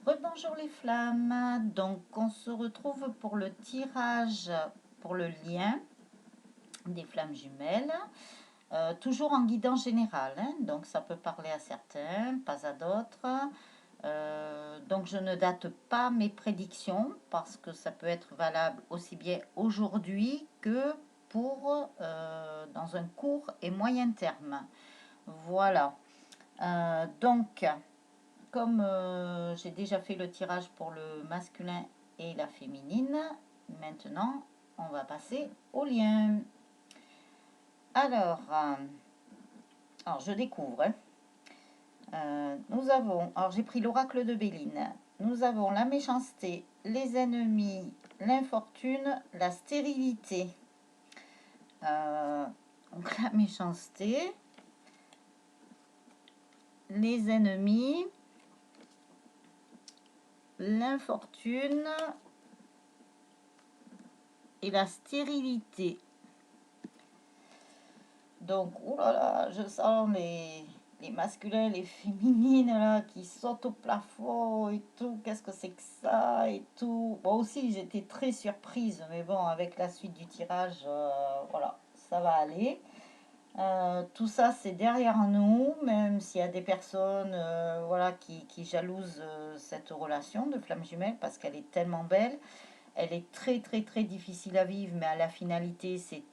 Rebonjour les flammes, donc on se retrouve pour le tirage pour le lien des flammes jumelles, toujours en guidance générale, hein, donc ça peut parler à certains, pas à d'autres. Donc je ne date pas mes prédictions parce que ça peut être valable aussi bien aujourd'hui que pour dans un court et moyen terme. Voilà. Donc comme j'ai déjà fait le tirage pour le masculin et la féminine, maintenant on va passer au lien. Alors, je découvre, hein. Nous avons, alors j'ai pris l'oracle de Béline. Nous avons la méchanceté, les ennemis, l'infortune, la stérilité. Donc la méchanceté, les ennemis, l'infortune et la stérilité. Donc, oh là là, je sens les masculins, les féminines là qui sautent au plafond et tout. Qu'est-ce que c'est que ça et tout. Moi aussi, j'étais très surprise, mais bon, avec la suite du tirage, voilà, ça va aller. Tout ça, c'est derrière nous, même s'il y a des personnes voilà, qui jalousent cette relation de flamme jumelle parce qu'elle est tellement belle. Elle est très très très difficile à vivre, mais à la finalité, c'est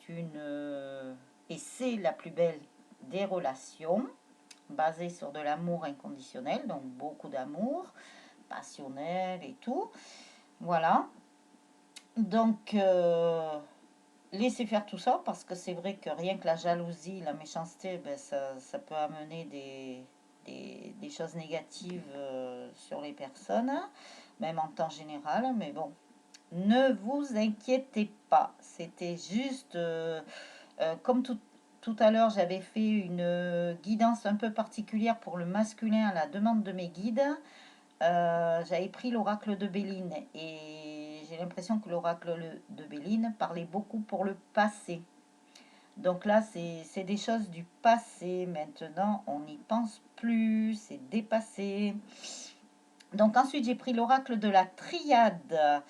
et c'est la plus belle des relations, basée sur de l'amour inconditionnel, donc beaucoup d'amour, passionnel et tout. Voilà. Donc, laissez faire tout ça, parce que c'est vrai que rien que la jalousie, la méchanceté, ben, ça peut amener des choses négatives sur les personnes, même en temps général, mais bon, ne vous inquiétez pas, c'était juste comme tout à l'heure, j'avais fait une guidance un peu particulière pour le masculin à la demande de mes guides. J'avais pris l'oracle de Béline et j'ai l'impression que l'oracle de Béline parlait beaucoup pour le passé. Donc là, c'est des choses du passé. Maintenant, on n'y pense plus, c'est dépassé. Donc ensuite, j'ai pris l'oracle de la triade.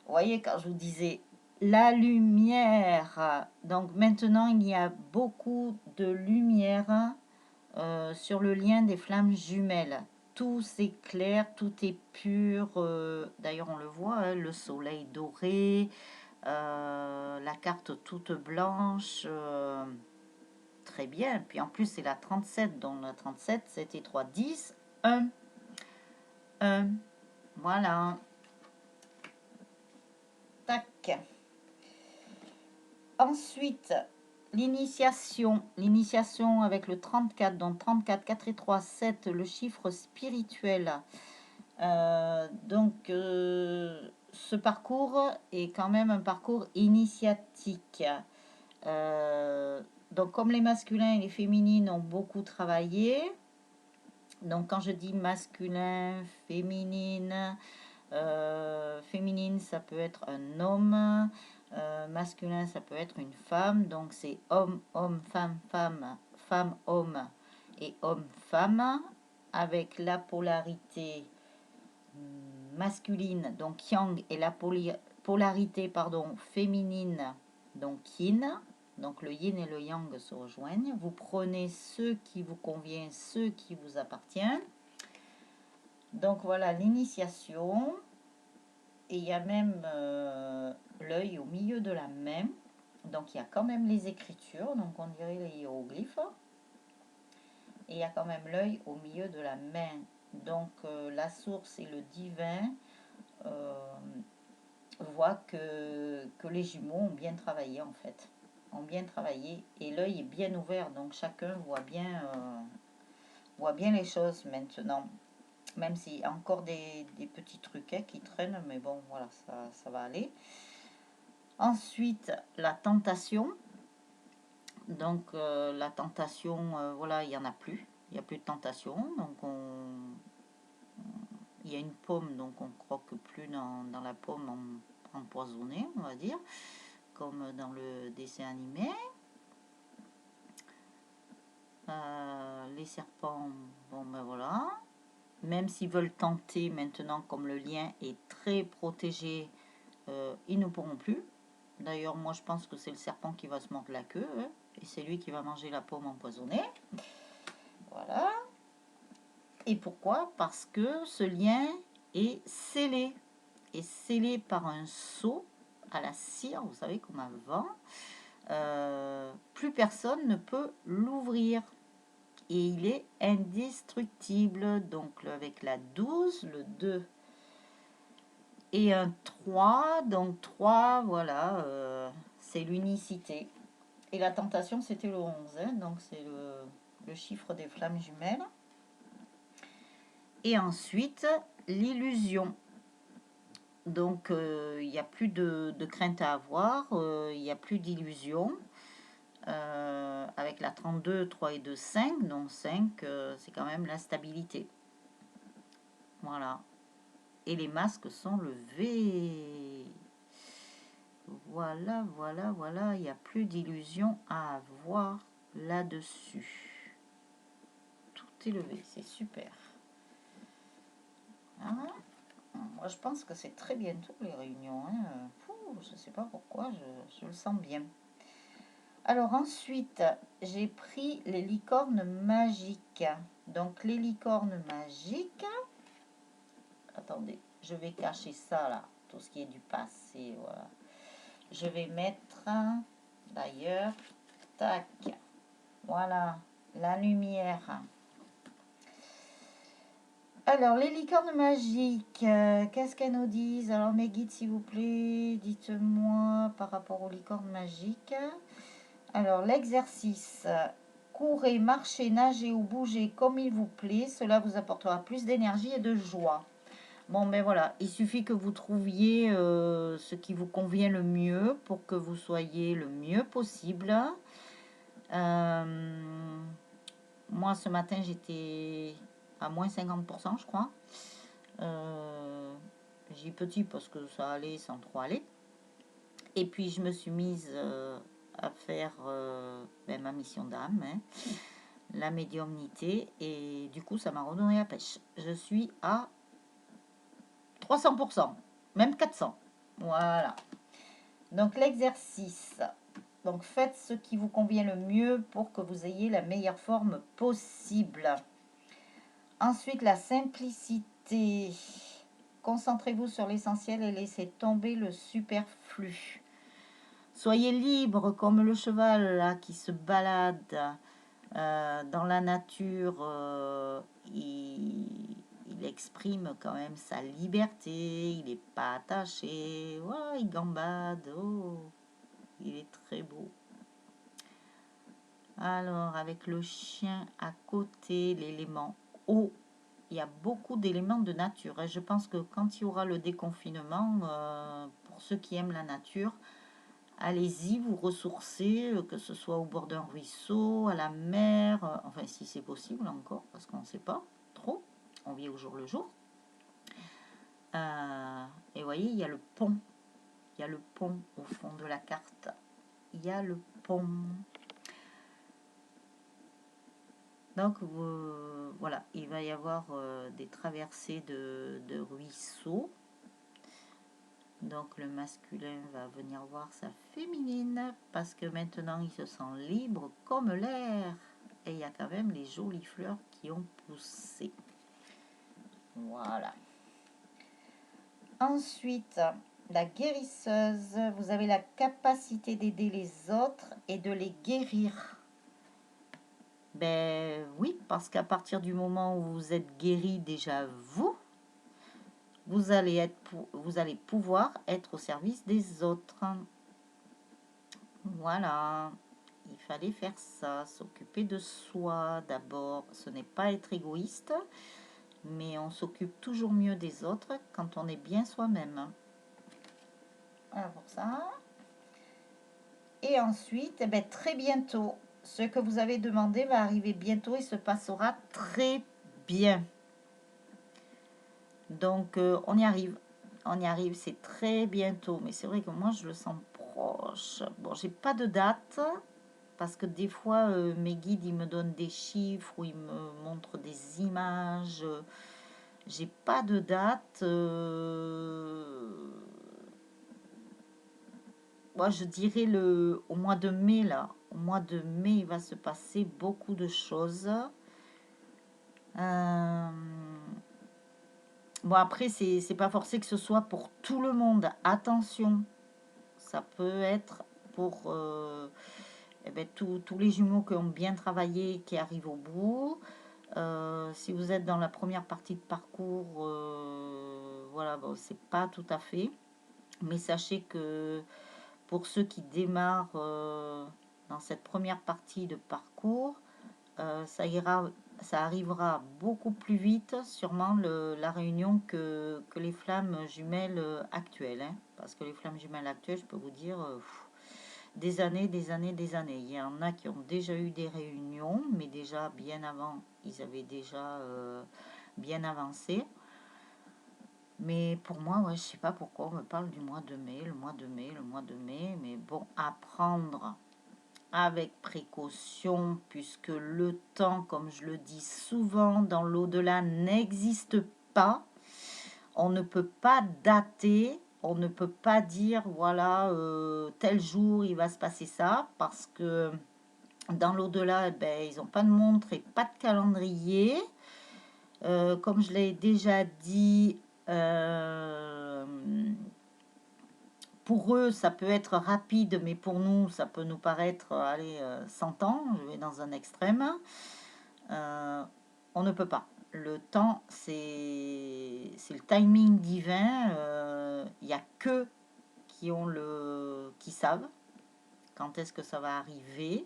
Vous voyez, quand je vous disais la lumière, donc maintenant il y a beaucoup de lumière sur le lien des flammes jumelles. Tout s'éclaire, tout est pur. D'ailleurs, on le voit, hein, le soleil doré, la carte toute blanche. Très bien. Puis en plus, c'est la 37. Donc la 37, c'était 3, 10, 1, 1. Voilà. Tac. Ensuite, l'initiation avec le 34, donc 34, 4 et 3, 7, le chiffre spirituel. Ce parcours est quand même un parcours initiatique. Donc comme les masculins et les féminines ont beaucoup travaillé, donc quand je dis masculin, féminine, féminine ça peut être un homme, masculin ça peut être une femme, donc c'est homme, homme, femme, femme, femme, homme et homme, femme, avec la polarité masculine, donc yang, et la polarité pardon, féminine, donc yin. Donc le yin et le yang se rejoignent. Vous prenez ce qui vous convient, ce qui vous appartient. Donc voilà l'initiation. Et il y a même l'œil au milieu de la main. Donc il y a quand même les écritures, donc on dirait les hiéroglyphes. Et il y a quand même l'œil au milieu de la main. Donc la source et le divin voient que les jumeaux ont bien travaillé en fait. Ont bien travaillé et l'œil est bien ouvert, donc chacun voit bien les choses maintenant. Même s'il y a encore des petits trucs qui traînent, mais bon, voilà, ça va aller. Ensuite, la tentation. Donc, la tentation, voilà, il n'y en a plus. Il n'y a plus de tentation. Donc, il y a une pomme, donc on croque plus dans la pomme empoisonnée, on va dire, comme dans le dessin animé. Les serpents, bon ben voilà. même s'ils veulent tenter maintenant, comme le lien est très protégé, ils ne pourront plus. D'ailleurs, moi je pense que c'est le serpent qui va se mordre la queue, hein, et c'est lui qui va manger la pomme empoisonnée. Voilà. Et pourquoi? Parce que ce lien est scellé. Est scellé par un sceau à la cire, vous savez, comme avant. Plus personne ne peut l'ouvrir. Et il est indestructible. Donc avec la 12, le 2 et un 3. Donc 3, voilà, c'est l'unicité. Et la tentation, c'était le 11. Hein, donc c'est le chiffre des flammes jumelles. Et ensuite, l'illusion. Donc, il n'y a plus de crainte à avoir, il n'y a plus d'illusion. Avec la 32, 3 et 2, 5. Donc 5, c'est quand même la stabilité. Voilà. Et les masques sont levés. Voilà, voilà, voilà. Il n'y a plus d'illusion à avoir là-dessus. Tout est levé, c'est super. Hein? Moi, je pense que c'est très bientôt les réunions. Hein. Je ne sais pas pourquoi, je le sens bien. Alors ensuite, j'ai pris les licornes magiques. Donc les licornes magiques, attendez, je vais cacher ça là, tout ce qui est du passé, voilà. Je vais mettre, d'ailleurs, tac, voilà, la lumière. Alors, les licornes magiques, qu'est-ce qu'elles nous disent? Alors, mes guides, s'il vous plaît, dites-moi par rapport aux licornes magiques. Alors, l'exercice, courez, marchez, nagez ou bougez comme il vous plaît. Cela vous apportera plus d'énergie et de joie. Bon, ben voilà, il suffit que vous trouviez ce qui vous convient le mieux pour que vous soyez le mieux possible. Moi, ce matin, j'étais à moins 50%, je crois. J'ai petit parce que ça allait sans trop aller. Et puis, je me suis mise à faire ma mission d'âme, hein, la médiumnité. Et du coup, ça m'a redonné la pêche. Je suis à 300%, même 400. Voilà. Donc, l'exercice. Donc, faites ce qui vous convient le mieux pour que vous ayez la meilleure forme possible. Ensuite, la simplicité. Concentrez-vous sur l'essentiel et laissez tomber le superflu. Soyez libre comme le cheval là, qui se balade dans la nature. Il exprime quand même sa liberté. Il n'est pas attaché. Oh, il gambade. Oh, il est très beau. Alors, avec le chien à côté, l'élément eau. Il y a beaucoup d'éléments de nature. Et je pense que quand il y aura le déconfinement, pour ceux qui aiment la nature, allez-y, vous ressourcez, que ce soit au bord d'un ruisseau, à la mer, enfin si c'est possible encore, parce qu'on ne sait pas trop, on vit au jour le jour. Et vous voyez, il y a le pont. Il y a le pont au fond de la carte. Il y a le pont. Donc voilà, il va y avoir des traversées de ruisseaux. Donc le masculin va venir voir sa féminine parce que maintenant il se sent libre comme l'air. Et il y a quand même les jolies fleurs qui ont poussé. Voilà. Ensuite, la guérisseuse. Vous avez la capacité d'aider les autres et de les guérir. Ben oui, parce qu'à partir du moment où vous êtes guéri déjà vous allez pouvoir être au service des autres. Voilà, il fallait faire ça, s'occuper de soi d'abord. Ce n'est pas être égoïste, mais on s'occupe toujours mieux des autres quand on est bien soi-même. Voilà pour ça. Et ensuite, très bientôt, ce que vous avez demandé va arriver bientôt et se passera très bien. Donc, on y arrive. On y arrive, c'est très bientôt. Mais c'est vrai que moi, je le sens proche. Bon, j'ai pas de date parce que des fois, mes guides, ils me donnent des chiffres ou ils me montrent des images. J'ai pas de date. Moi, je dirais au mois de mai, là. Au mois de mai, il va se passer beaucoup de choses. Euh, Bon, après, c'est pas forcé que ce soit pour tout le monde. Attention, ça peut être pour eh ben, tous les jumeaux qui ont bien travaillé, qui arrivent au bout. Si vous êtes dans la première partie de parcours, voilà, bon, c'est pas tout à fait. Mais sachez que pour ceux qui démarrent dans cette première partie de parcours, ça arrivera beaucoup plus vite, sûrement, la réunion que les flammes jumelles actuelles. Hein. Parce que les flammes jumelles actuelles, je peux vous dire, des années, des années, des années. Il y en a qui ont déjà eu des réunions, mais déjà bien avant, ils avaient déjà bien avancé. Mais pour moi, ouais, je sais pas pourquoi on me parle du mois de mai, le mois de mai, le mois de mai. Mais bon, à prendre avec précaution, puisque le temps, comme je le dis souvent, dans l'au-delà n'existe pas. On ne peut pas dater, on ne peut pas dire, voilà, tel jour il va se passer ça, parce que dans l'au-delà, ben, ils n'ont pas de montre et pas de calendrier. Comme je l'ai déjà dit, pour eux, ça peut être rapide, mais pour nous, ça peut nous paraître, allez, 100 ans, je vais dans un extrême. On ne peut pas. Le temps, c'est le timing divin. Il n'y a que qui savent quand est-ce que ça va arriver.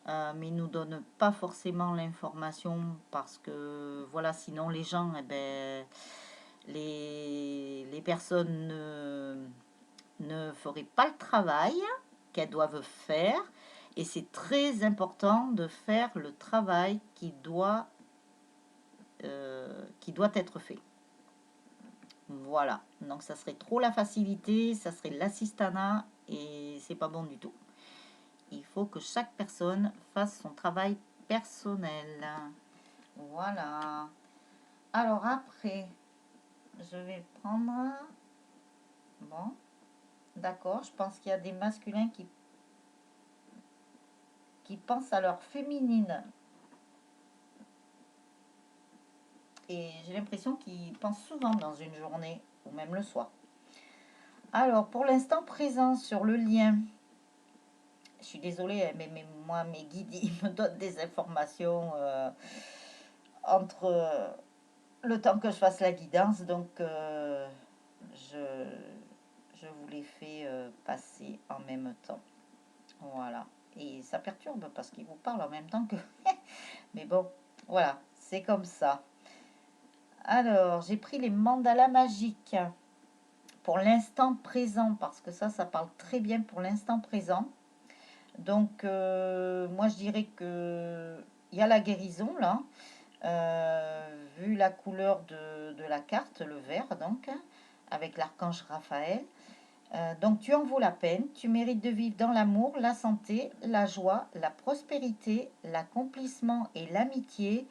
Mais ils ne nous donnent pas forcément l'information parce que, voilà, sinon les gens, eh ben, les personnes ne feraient pas le travail qu'elles doivent faire. Et c'est très important de faire le travail qui doit être fait. Voilà. Donc ça serait trop la facilité, ça serait l'assistanat et c'est pas bon du tout. Il faut que chaque personne fasse son travail personnel. Voilà. Alors après, je vais prendre... Bon, d'accord, je pense qu'il y a des masculins qui pensent à leur féminine. Et j'ai l'impression qu'ils pensent souvent dans une journée ou même le soir. Alors, pour l'instant présent sur le lien, je suis désolée, mais moi, mes guides, ils me donnent des informations entre le temps que je fasse la guidance. Donc, je, je vous les fais passer en même temps. Voilà. Et ça perturbe parce qu'ils vous parlent en même temps que... Mais bon, voilà, c'est comme ça. Alors, j'ai pris les mandalas magiques pour l'instant présent, parce que ça parle très bien pour l'instant présent. Donc, moi, je dirais que il y a la guérison, là, vu la couleur de la carte, le vert, donc, avec l'archange Raphaël. Donc, tu en vaux la peine, tu mérites de vivre dans l'amour, la santé, la joie, la prospérité, l'accomplissement et l'amitié.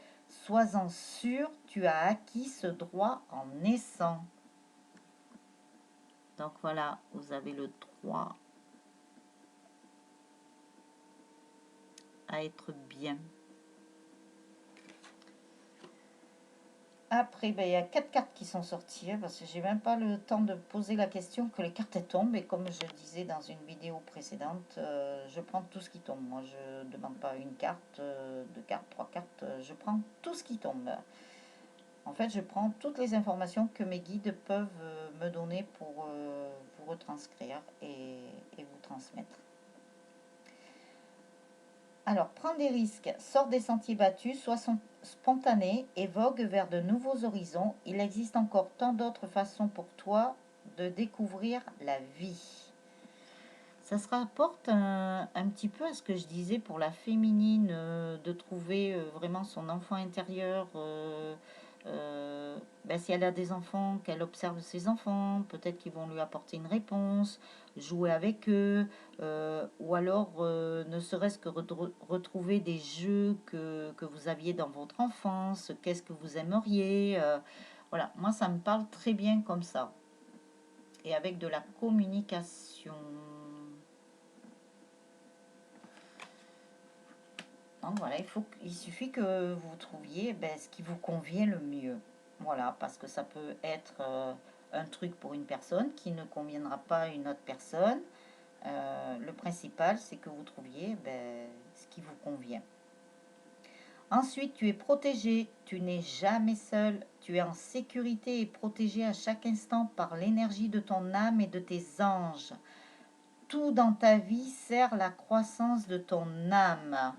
Sois-en sûr, tu as acquis ce droit en naissant. Donc voilà, vous avez le droit à être bien. Après, ben, il y a 4 cartes qui sont sorties, parce que j'ai même pas le temps de poser la question que les cartes elles tombent. Et comme je disais dans une vidéo précédente, je prends tout ce qui tombe. Moi, je ne demande pas une carte, deux cartes, trois cartes. Je prends tout ce qui tombe. En fait, je prends toutes les informations que mes guides peuvent me donner pour vous retranscrire et vous transmettre. Alors, prends des risques, sors des sentiers battus, sois spontané et vogue vers de nouveaux horizons. Il existe encore tant d'autres façons pour toi de découvrir la vie. Ça se rapporte un petit peu à ce que je disais pour la féminine, de trouver vraiment son enfant intérieur. Ben, si elle a des enfants, qu'elle observe ses enfants, peut-être qu'ils vont lui apporter une réponse, jouer avec eux, ou alors ne serait-ce que retrouver des jeux que vous aviez dans votre enfance, qu'est-ce que vous aimeriez. Voilà, moi ça me parle très bien comme ça. Et avec de la communication. Donc voilà, il suffit que vous trouviez ce qui vous convient le mieux. Voilà, parce que ça peut être un truc pour une personne qui ne conviendra pas à une autre personne. Le principal, c'est que vous trouviez ce qui vous convient. Ensuite, tu es protégé, tu n'es jamais seul, tu es en sécurité et protégé à chaque instant par l'énergie de ton âme et de tes anges. Tout dans ta vie sert la croissance de ton âme.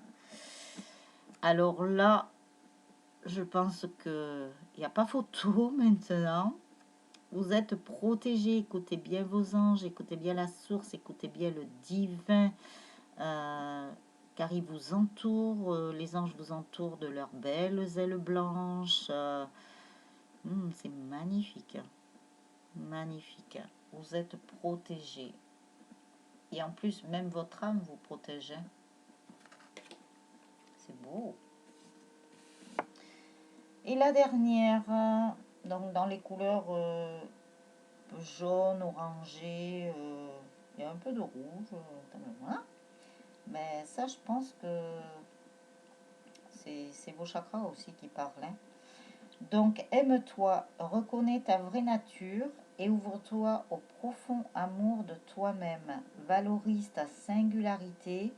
Alors là, je pense qu'il n'y a pas photo maintenant. Vous êtes protégé, écoutez bien vos anges, écoutez bien la source, écoutez bien le divin, car ils vous entourent, les anges vous entourent de leurs belles ailes blanches. C'est magnifique, magnifique. Vous êtes protégé. Et en plus, même votre âme vous protège. C'est beau. Et la dernière, donc dans les couleurs jaune, orangé, il y a un peu de rouge, voilà. Mais ça, je pense que c'est vos chakras aussi qui parlent. Hein. Donc, aime-toi, reconnais ta vraie nature et ouvre-toi au profond amour de toi-même. Valorise ta singularité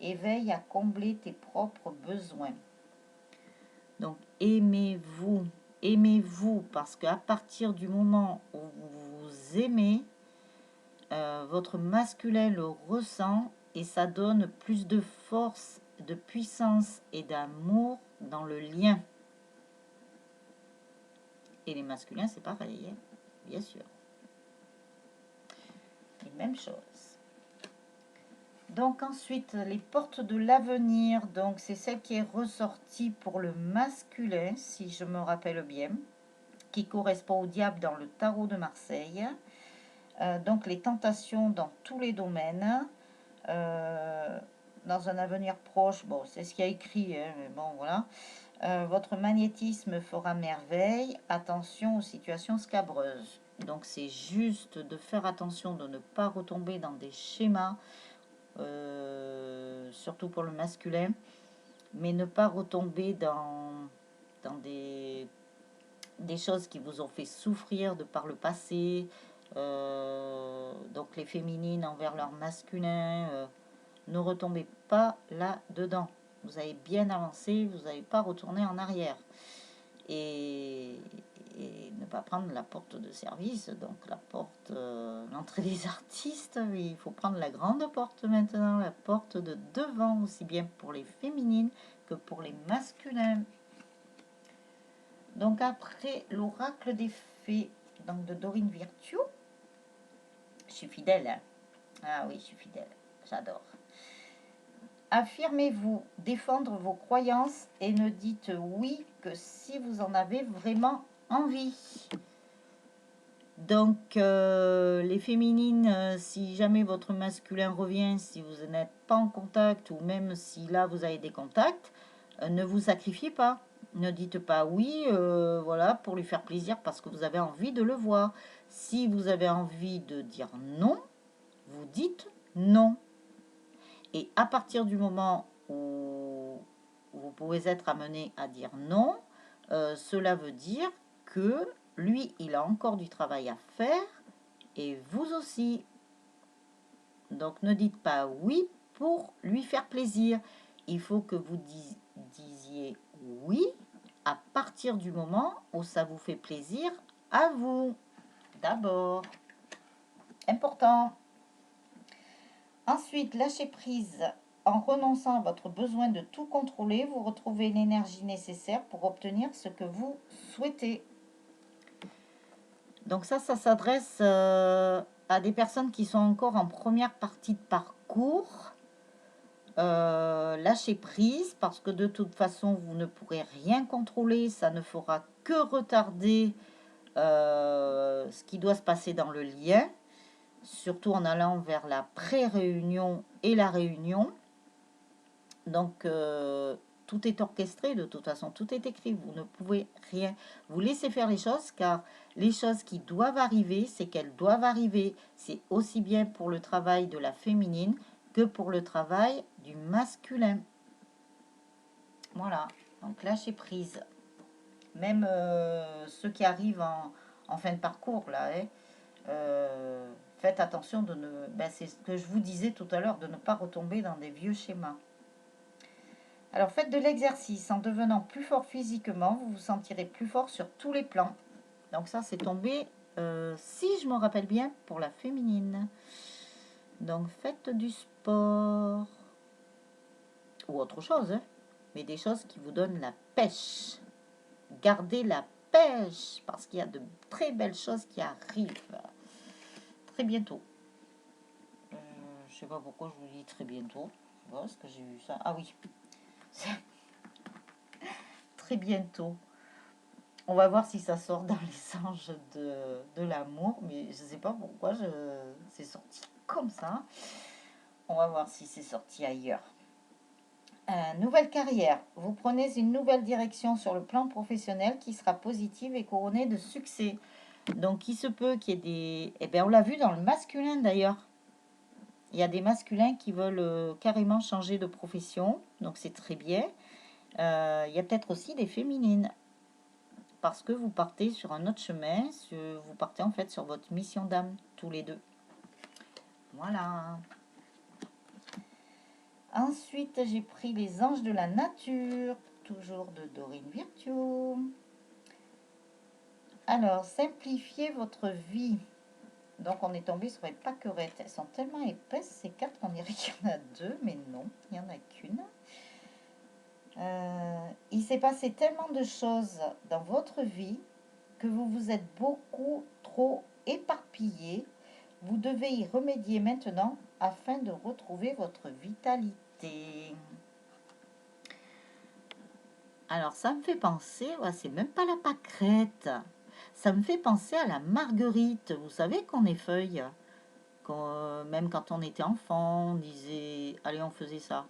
et veille à combler tes propres besoins. Donc, aimez-vous. Aimez-vous parce qu'à partir du moment où vous vous aimez, votre masculin le ressent et ça donne plus de force, de puissance et d'amour dans le lien. Et les masculins, c'est pareil, hein, bien sûr. Les mêmes choses. Donc ensuite, les portes de l'avenir. Donc c'est celle qui est ressortie pour le masculin, si je me rappelle bien, qui correspond au diable dans le tarot de Marseille. Donc les tentations dans tous les domaines. Dans un avenir proche, bon, c'est ce qu'il y a écrit, hein, mais bon, voilà. Votre magnétisme fera merveille. Attention aux situations scabreuses. Donc c'est juste de faire attention de ne pas retomber dans des schémas, surtout pour le masculin, mais ne pas retomber dans des choses qui vous ont fait souffrir de par le passé. Donc les féminines envers leur masculin, ne retombez pas là-dedans. Vous avez bien avancé, vous n'avez pas retourné en arrière. Et ne pas prendre la porte de service, donc la porte, l'entrée des artistes. Il faut prendre la grande porte maintenant, la porte de devant, aussi bien pour les féminines que pour les masculins. Donc après l'oracle des fées, donc de Dorine Virtue. Je suis fidèle, hein. Ah oui, je suis fidèle, j'adore. Affirmez-vous, défendre vos croyances et ne dites oui que si vous en avez vraiment envie. Donc, les féminines, si jamais votre masculin revient, si vous n'êtes pas en contact ou même si là vous avez des contacts, ne vous sacrifiez pas. Ne dites pas oui, voilà, pour lui faire plaisir parce que vous avez envie de le voir. Si vous avez envie de dire non, vous dites non. Et à partir du moment où vous pouvez être amené à dire non, cela veut dire que lui, il a encore du travail à faire et vous aussi. Donc ne dites pas oui pour lui faire plaisir. Il faut que vous disiez oui à partir du moment où ça vous fait plaisir à vous. D'abord. Important. Ensuite, lâchez prise. En renonçant à votre besoin de tout contrôler, vous retrouvez l'énergie nécessaire pour obtenir ce que vous souhaitez. Donc ça s'adresse à des personnes qui sont encore en première partie de parcours. Lâchez prise parce que de toute façon, vous ne pourrez rien contrôler. Ça ne fera que retarder ce qui doit se passer dans le lien, surtout en allant vers la pré-réunion et la réunion. Donc, tout est orchestré de toute façon, tout est écrit, vous ne pouvez rien. Vous laissez faire les choses car les choses qui doivent arriver, c'est qu'elles doivent arriver. C'est aussi bien pour le travail de la féminine que pour le travail du masculin. Voilà, donc lâchez prise. Même ceux qui arrivent en fin de parcours, là, hein, faites attention de ne... Ben, c'est ce que je vous disais tout à l'heure, de ne pas retomber dans des vieux schémas. Alors faites de l'exercice. En devenant plus fort physiquement, vous vous sentirez plus fort sur tous les plans. Donc ça, c'est tombé, si je me rappelle bien, pour la féminine. Donc faites du sport. Ou autre chose, hein, mais des choses qui vous donnent la pêche. Gardez la pêche, parce qu'il y a de très belles choses qui arrivent. Très bientôt. Je sais pas pourquoi je vous dis très bientôt. Est-ce que j'ai vu ça? Ah oui. Très bientôt. On va voir si ça sort dans les anges de l'amour, mais je sais pas pourquoi c'est sorti comme ça. On va voir si c'est sorti ailleurs. Nouvelle carrière. Vous prenez une nouvelle direction sur le plan professionnel qui sera positive et couronnée de succès. Donc, il se peut qu'il y ait des... Eh bien, on l'a vu dans le masculin d'ailleurs. Il y a des masculins qui veulent carrément changer de profession. Donc, c'est très bien. Il y a peut-être aussi des féminines. Parce que vous partez sur un autre chemin. Vous partez en fait sur votre mission d'âme, tous les deux. Voilà. Ensuite, j'ai pris les anges de la nature. Toujours de Dorine Virtue. Alors, simplifiez votre vie. Donc, on est tombé sur les pâquerettes. Elles sont tellement épaisses, ces quatre, qu'on dirait qu'il y en a deux, mais non, il n'y en a qu'une. Il s'est passé tellement de choses dans votre vie que vous vous êtes beaucoup trop éparpillé. Vous devez y remédier maintenant afin de retrouver votre vitalité. Alors, ça me fait penser, ouais, c'est même pas la pâquerette. Ça me fait penser à la marguerite. Vous savez qu'on est feuille. Même quand on était enfant, on disait, allez, on faisait ça.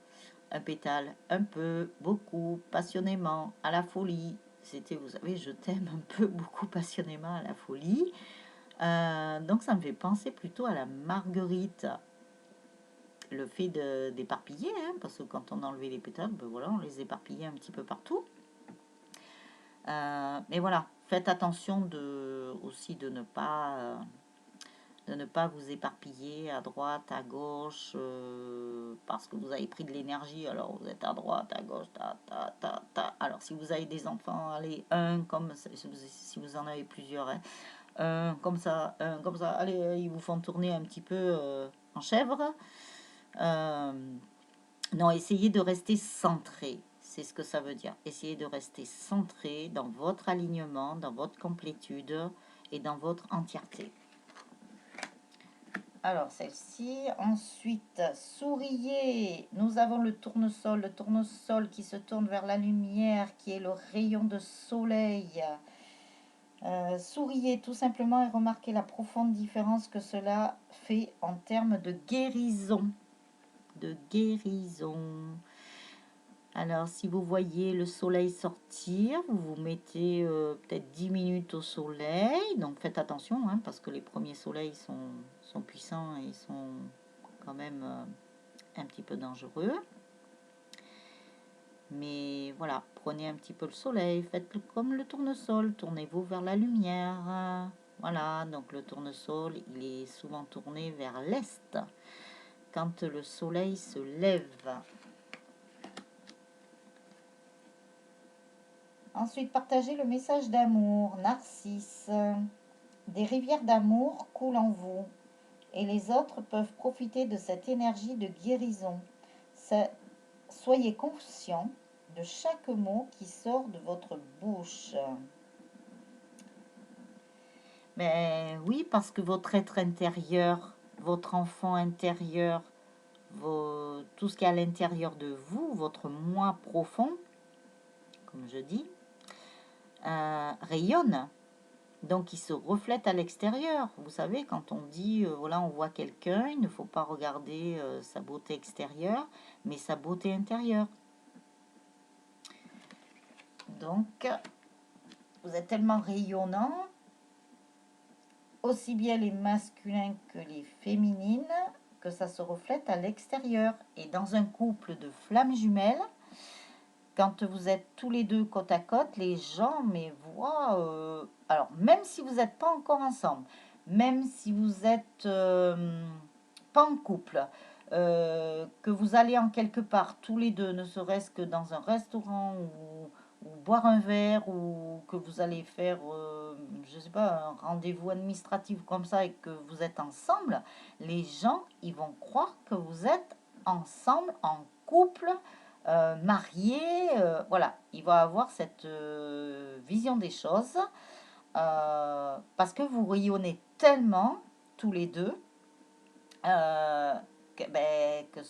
Un pétale, un peu, beaucoup, passionnément, à la folie. C'était, vous savez, je t'aime un peu, beaucoup, passionnément, à la folie. Donc ça me fait penser plutôt à la marguerite. Le fait d'éparpiller, hein, parce que quand on enlevait les pétales, ben voilà, on les éparpillait un petit peu partout. Mais voilà, faites attention aussi de ne pas vous éparpiller à droite, à gauche, parce que vous avez pris de l'énergie, alors vous êtes à droite, à gauche, ta. Alors si vous avez des enfants, allez, si vous en avez plusieurs, hein, un comme ça, allez, ils vous font tourner un petit peu en chèvre. Non, essayez de rester centré. C'est ce que ça veut dire. Essayez de rester centré dans votre alignement, dans votre complétude et dans votre entièreté. Alors, celle-ci. Ensuite, souriez. Nous avons le tournesol qui se tourne vers la lumière, qui est le rayon de soleil. Souriez tout simplement et remarquez la profonde différence que cela fait en termes de guérison. De guérison. Alors, si vous voyez le soleil sortir, vous vous mettez peut-être 10 minutes au soleil. Donc, faites attention, hein, parce que les premiers soleils sont puissants et sont quand même un petit peu dangereux. Mais voilà, prenez un petit peu le soleil, faites comme le tournesol, tournez-vous vers la lumière. Voilà, donc le tournesol, il est souvent tourné vers l'est quand le soleil se lève. Ensuite, partagez le message d'amour. Narcisse. Des rivières d'amour coulent en vous et les autres peuvent profiter de cette énergie de guérison. Soyez conscient de chaque mot qui sort de votre bouche. Mais oui, parce que votre être intérieur, votre enfant intérieur, tout ce qui est à l'intérieur de vous, votre moi profond, comme je dis, rayonne. Donc, il se reflète à l'extérieur. Vous savez, quand on dit, voilà, on voit quelqu'un, il ne faut pas regarder sa beauté extérieure, mais sa beauté intérieure. Donc, vous êtes tellement rayonnant, aussi bien les masculins que les féminines, que ça se reflète à l'extérieur. Et dans un couple de flammes jumelles, quand vous êtes tous les deux côte à côte, les gens mais voient... alors, même si vous n'êtes pas encore ensemble, même si vous êtes pas en couple, que vous allez en quelque part tous les deux, ne serait-ce que dans un restaurant ou boire un verre, ou que vous allez faire, je sais pas, un rendez-vous administratif comme ça et que vous êtes ensemble, les gens, ils vont croire que vous êtes ensemble, en couple, marié, voilà, il va avoir cette vision des choses parce que vous rayonnez tellement tous les deux que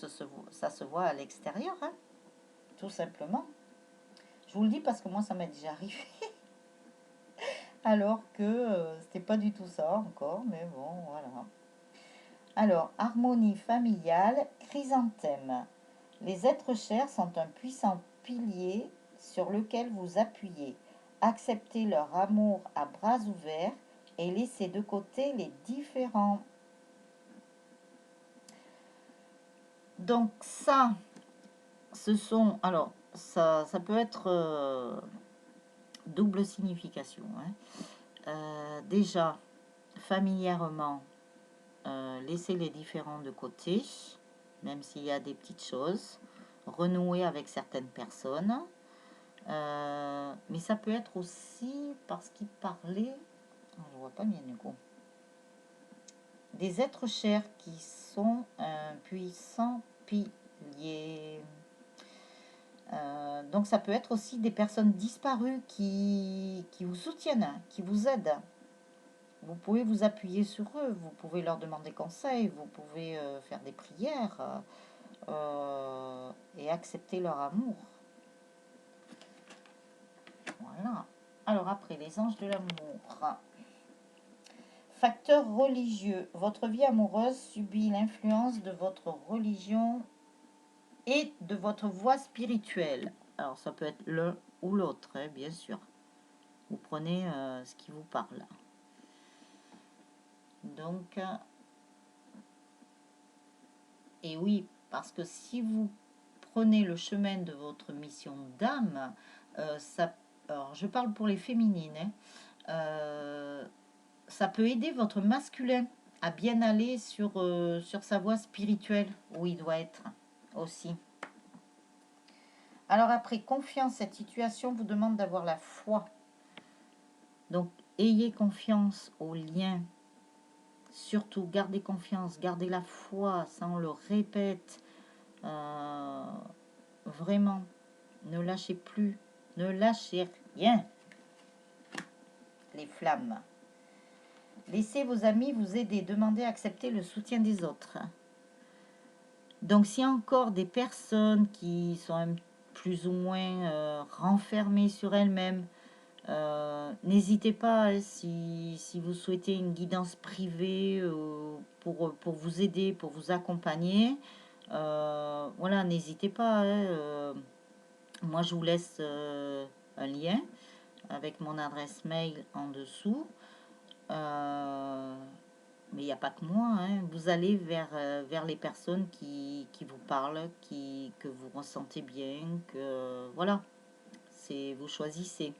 ça se voit à l'extérieur, hein, tout simplement. Je vous le dis parce que moi ça m'est déjà arrivé alors que c'était pas du tout ça encore, mais bon, voilà. Alors, harmonie familiale, chrysanthème. Les êtres chers sont un puissant pilier sur lequel vous appuyez. Acceptez leur amour à bras ouverts et laissez de côté les différends. Donc ça, ce sont... Alors, ça peut être double signification. Hein. Déjà, familièrement, laissez les différends de côté, même s'il y a des petites choses. Renouer avec certaines personnes. Mais ça peut être aussi parce qu'il parlait, je vois pas bien du coup, des êtres chers qui sont un puissant pilier. Donc ça peut être aussi des personnes disparues qui vous soutiennent, qui vous aident. Vous pouvez vous appuyer sur eux, vous pouvez leur demander conseil, vous pouvez faire des prières et accepter leur amour. Voilà. Alors après, les anges de l'amour. Facteur religieux. Votre vie amoureuse subit l'influence de votre religion et de votre voie spirituelle. Alors ça peut être l'un ou l'autre, hein, bien sûr. Vous prenez ce qui vous parle. Donc, et oui, parce que si vous prenez le chemin de votre mission d'âme, alors je parle pour les féminines, hein, ça peut aider votre masculin à bien aller sur sa voie spirituelle où il doit être aussi. Alors après, confiance, cette situation vous demande d'avoir la foi. Donc, ayez confiance aux liens. Surtout, gardez confiance, gardez la foi, ça on le répète. Vraiment, ne lâchez plus, ne lâchez rien. Les flammes. Laissez vos amis vous aider, demandez à accepter le soutien des autres. Donc, s'il y a encore des personnes qui sont plus ou moins renfermées sur elles-mêmes, n'hésitez pas, hein, si vous souhaitez une guidance privée pour vous aider, pour vous accompagner, voilà, n'hésitez pas. Hein, moi, je vous laisse un lien avec mon adresse mail en dessous. Mais il n'y a pas que moi, hein. Vous allez vers les personnes qui vous parlent, que vous ressentez bien, que voilà, vous choisissez.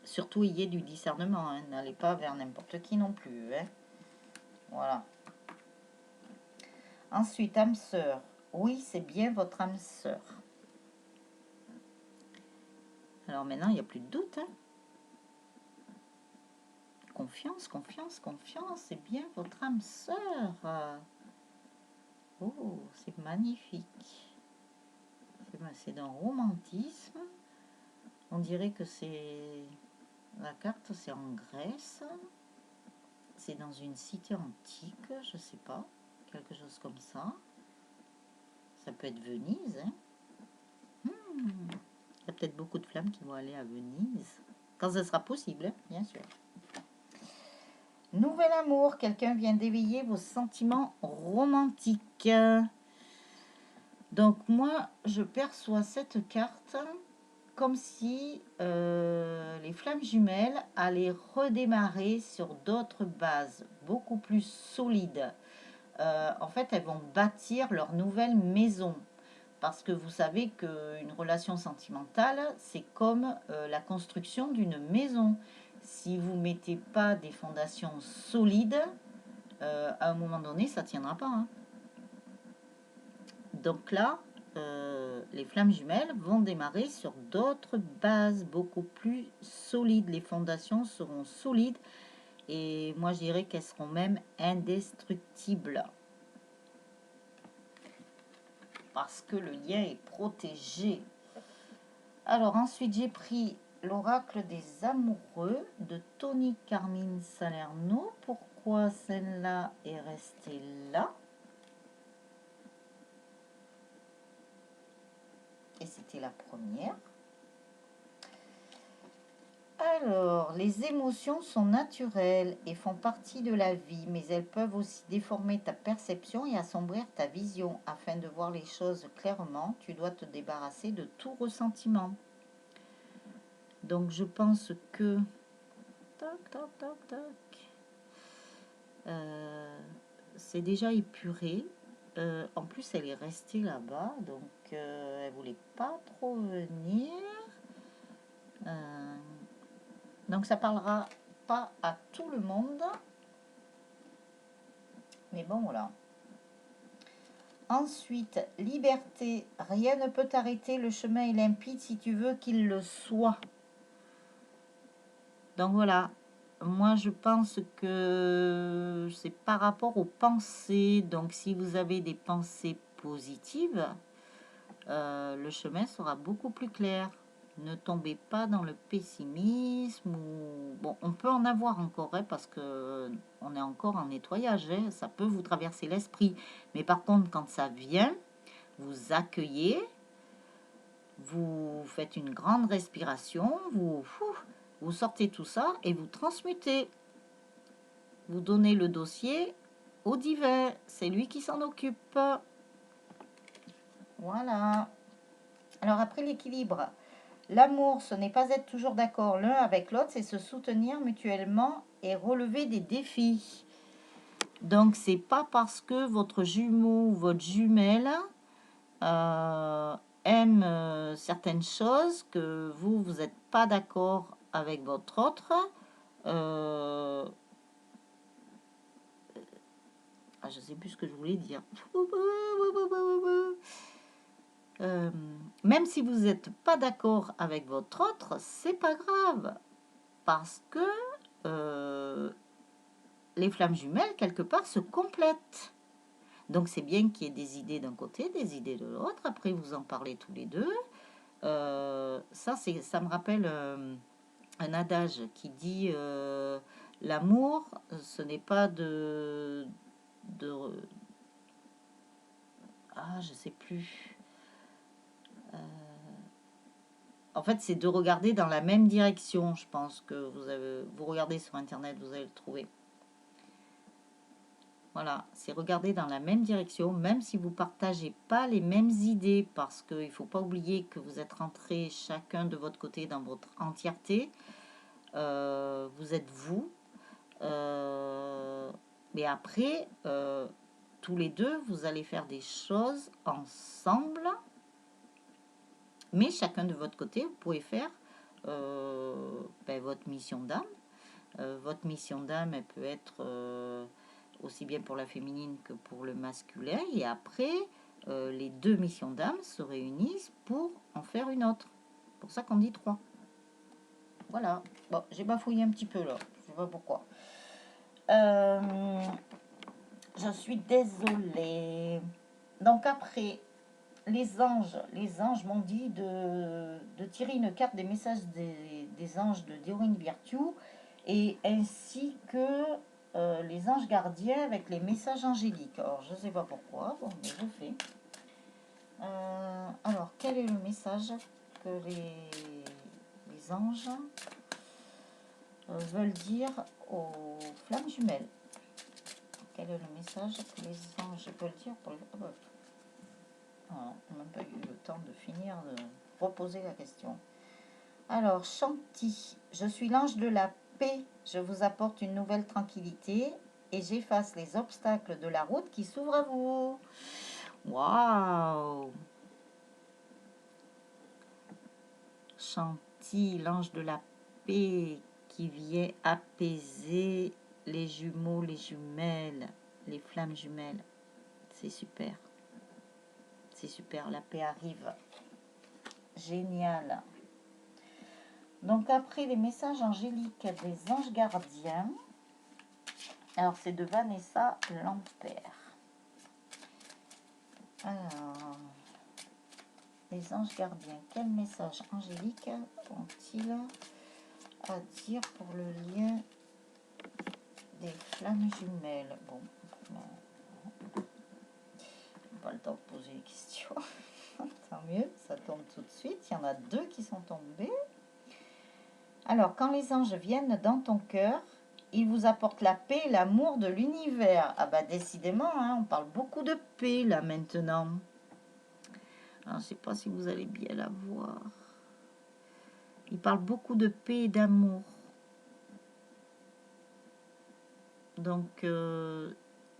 Surtout, ayez du discernement, hein. N'allez pas vers n'importe qui non plus, hein. Voilà. Ensuite, âme sœur. Oui, c'est bien votre âme sœur. Alors maintenant, il n'y a plus de doute, hein. Confiance, confiance, confiance, c'est bien votre âme sœur. Oh, c'est magnifique. C'est d'un romantisme. On dirait que c'est... La carte, c'est en Grèce. C'est dans une cité antique, je sais pas. Quelque chose comme ça. Ça peut être Venise, hein. Il y a peut-être beaucoup de flammes qui vont aller à Venise. Quand ce sera possible, hein, bien sûr. Nouvel amour, quelqu'un vient d'éveiller vos sentiments romantiques. Donc moi, je perçois cette carte comme si les flammes jumelles allaient redémarrer sur d'autres bases, beaucoup plus solides. En fait, elles vont bâtir leur nouvelle maison. Parce que vous savez qu'une relation sentimentale, c'est comme la construction d'une maison. Si vous ne mettez pas des fondations solides, à un moment donné, ça ne tiendra pas, hein. Donc là, les flammes jumelles vont démarrer sur d'autres bases beaucoup plus solides. Les fondations seront solides et moi je dirais qu'elles seront même indestructibles. Parce que le lien est protégé. Alors ensuite j'ai pris l'oracle des amoureux de Tony Carmine Salerno. Pourquoi celle-là est restée là? Et c'était la première. Alors, les émotions sont naturelles et font partie de la vie, mais elles peuvent aussi déformer ta perception et assombrir ta vision. Afin de voir les choses clairement, tu dois te débarrasser de tout ressentiment. Donc, je pense que... Toc, toc, toc, toc. C'est déjà épuré. En plus, elle est restée là-bas, donc elle voulait pas trop venir. Donc ça parlera pas à tout le monde. Mais bon, voilà. Ensuite, liberté. Rien ne peut t'arrêter. Le chemin est limpide si tu veux qu'il le soit. Donc voilà. Moi, je pense que c'est par rapport aux pensées. Donc, si vous avez des pensées positives, le chemin sera beaucoup plus clair. Ne tombez pas dans le pessimisme. Bon, on peut en avoir encore, hein, parce que on est encore en nettoyage. Hein, ça peut vous traverser l'esprit. Mais par contre, quand ça vient, vous accueillez, vous faites une grande respiration, vous sortez tout ça et vous transmutez. Vous donnez le dossier au divin. C'est lui qui s'en occupe. Voilà. Alors après l'équilibre. L'amour, ce n'est pas être toujours d'accord l'un avec l'autre, c'est se soutenir mutuellement et relever des défis. Donc, c'est pas parce que votre jumeau ou votre jumelle aime certaines choses que vous n'êtes pas d'accord avec votre autre. Je sais plus ce que je voulais dire. Même si vous n'êtes pas d'accord avec votre autre, c'est pas grave. Parce que les flammes jumelles, quelque part, se complètent. Donc, c'est bien qu'il y ait des idées d'un côté, des idées de l'autre. Après, vous en parlez tous les deux. Ça me rappelle un adage qui dit l'amour, ce n'est pas je sais plus. En fait, c'est de regarder dans la même direction. Je pense que vous regardez sur Internet, vous allez le trouver. Voilà, c'est regarder dans la même direction, même si vous ne partagez pas les mêmes idées, parce qu'il ne faut pas oublier que vous êtes rentrés chacun de votre côté dans votre entièreté. Vous êtes vous. Mais après, tous les deux, vous allez faire des choses ensemble. Mais chacun de votre côté, vous pouvez faire votre mission d'âme. Votre mission d'âme, elle peut être aussi bien pour la féminine que pour le masculin. Et après, les deux missions d'âme se réunissent pour en faire une autre. C'est pour ça qu'on dit 3. Voilà. Bon, j'ai bafouillé un petit peu là. Je sais pas pourquoi. Je suis désolée. Donc après, les anges m'ont dit de tirer une carte des messages des anges de Dioring Virtue et ainsi que les anges gardiens avec les messages angéliques. Alors, je ne sais pas pourquoi, bon, mais je fais. Alors, quel est le message que les anges veulent dire aux flammes jumelles? Quel est le message que les anges veulent dire pour les... Oh, on n'a même pas eu le temps de finir de reposer la question. Alors, Chanty, je suis l'ange de la paix. Je vous apporte une nouvelle tranquillité et j'efface les obstacles de la route qui s'ouvrent à vous. Waouh! Chanty, l'ange de la paix qui vient apaiser les jumeaux, les jumelles, les flammes jumelles. C'est super. C'est super, la paix arrive. Génial. Donc après les messages angéliques des anges gardiens, alors c'est de Vanessa Lampert. Alors, les anges gardiens, quel message angélique ont-ils à dire pour le lien des flammes jumelles? Bon, pas le temps de poser les questions. Tant mieux, ça tombe tout de suite. Il y en a 2 qui sont tombés. Alors, quand les anges viennent dans ton cœur, ils vous apportent la paix et l'amour de l'univers. Ah bah décidément, hein, on parle beaucoup de paix là maintenant. Alors, je ne sais pas si vous allez bien la voir. Il parle beaucoup de paix et d'amour. Donc,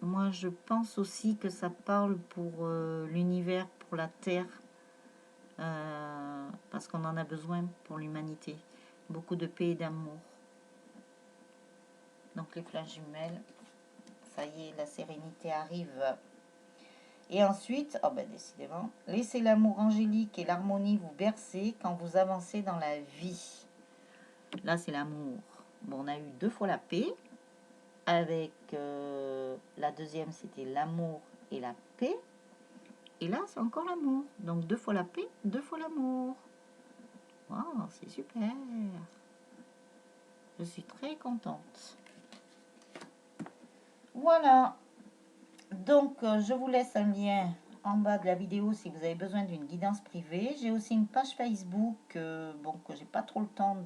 moi, je pense aussi que ça parle pour l'univers, pour la Terre, parce qu'on en a besoin pour l'humanité. Beaucoup de paix et d'amour. Donc, les flammes jumelles, ça y est, la sérénité arrive. Et ensuite, oh ben décidément, laissez l'amour angélique et l'harmonie vous bercer quand vous avancez dans la vie. Là, c'est l'amour. Bon, on a eu 2 fois la paix. Avec la deuxième, c'était l'amour et la paix. Et là, c'est encore l'amour. Donc 2 fois la paix, 2 fois l'amour. Wow, c'est super. Je suis très contente. Voilà. Donc, je vous laisse un lien en bas de la vidéo si vous avez besoin d'une guidance privée. J'ai aussi une page Facebook, bon, que j'ai pas trop le temps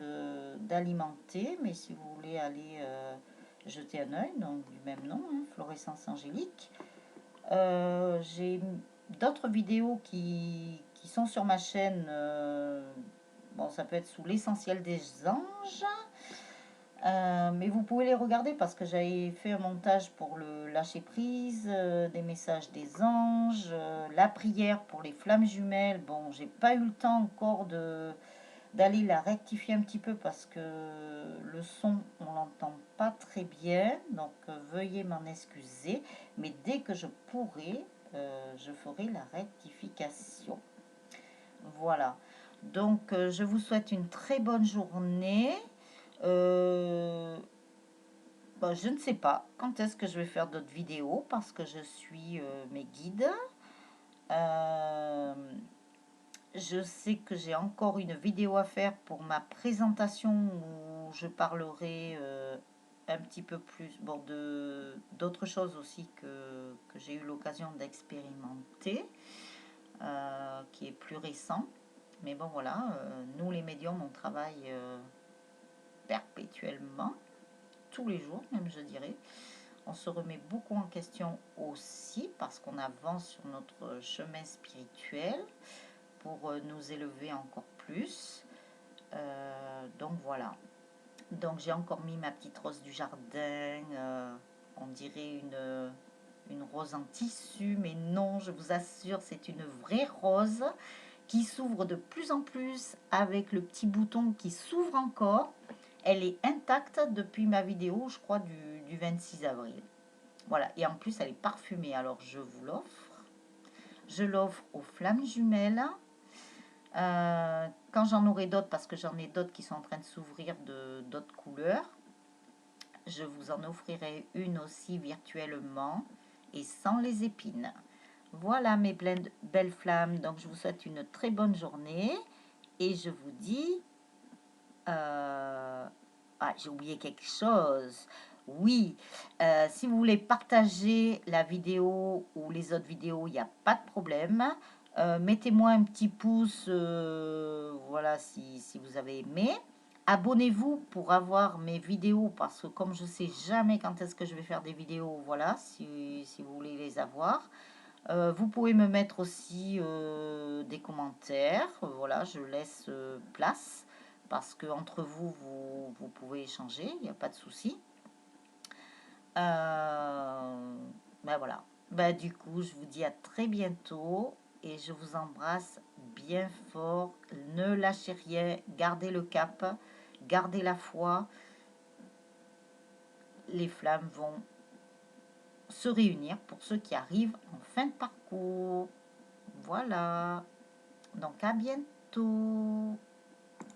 d'alimenter, mais si vous voulez aller jeter un œil, donc du même nom, hein, Florescence Angélique. J'ai d'autres vidéos qui sont sur ma chaîne. Bon, ça peut être sous l'essentiel des anges. Mais vous pouvez les regarder parce que j'avais fait un montage pour le lâcher prise, des messages des anges, la prière pour les flammes jumelles. Bon, j'ai pas eu le temps encore d'aller la rectifier un petit peu parce que le son, on l'entend pas très bien. Donc, veuillez m'en excuser. Mais dès que je pourrai, je ferai la rectification. Voilà. Donc, je vous souhaite une très bonne journée. Bah, je ne sais pas quand est-ce que je vais faire d'autres vidéos parce que je suis mes guides. Je sais que j'ai encore une vidéo à faire pour ma présentation où je parlerai un petit peu plus bon, d'autres choses aussi que j'ai eu l'occasion d'expérimenter, qui est plus récent. Mais bon voilà, nous les médiums, on travaille perpétuellement, tous les jours même je dirais. On se remet beaucoup en question aussi parce qu'on avance sur notre chemin spirituel pour nous élever encore plus. Donc voilà. Donc j'ai encore mis ma petite rose du jardin. On dirait une rose en tissu, mais non, je vous assure, c'est une vraie rose qui s'ouvre de plus en plus avec le petit bouton qui s'ouvre encore. Elle est intacte depuis ma vidéo, je crois, du 26 avril. Voilà, et en plus elle est parfumée, alors je vous l'offre. Je l'offre aux flammes jumelles. Quand j'en aurai d'autres, parce que j'en ai d'autres qui sont en train de s'ouvrir de d'autres couleurs, je vous en offrirai une aussi virtuellement et sans les épines. Voilà mes belles flammes, donc je vous souhaite une très bonne journée et je vous dis... Ah, j'ai oublié quelque chose. Oui, si vous voulez partager la vidéo ou les autres vidéos, il n'y a pas de problème. Mettez-moi un petit pouce, voilà, si vous avez aimé. Abonnez-vous pour avoir mes vidéos, parce que comme je sais jamais quand est-ce que je vais faire des vidéos, voilà, si vous voulez les avoir. Vous pouvez me mettre aussi des commentaires, voilà, je laisse place parce que entre vous, vous pouvez échanger, il n'y a pas de souci. Ben voilà. Ben du coup, je vous dis à très bientôt et je vous embrasse bien fort. Ne lâchez rien, gardez le cap, gardez la foi. Les flammes vont se réunir pour ceux qui arrivent en fin de parcours. Voilà. Donc à bientôt.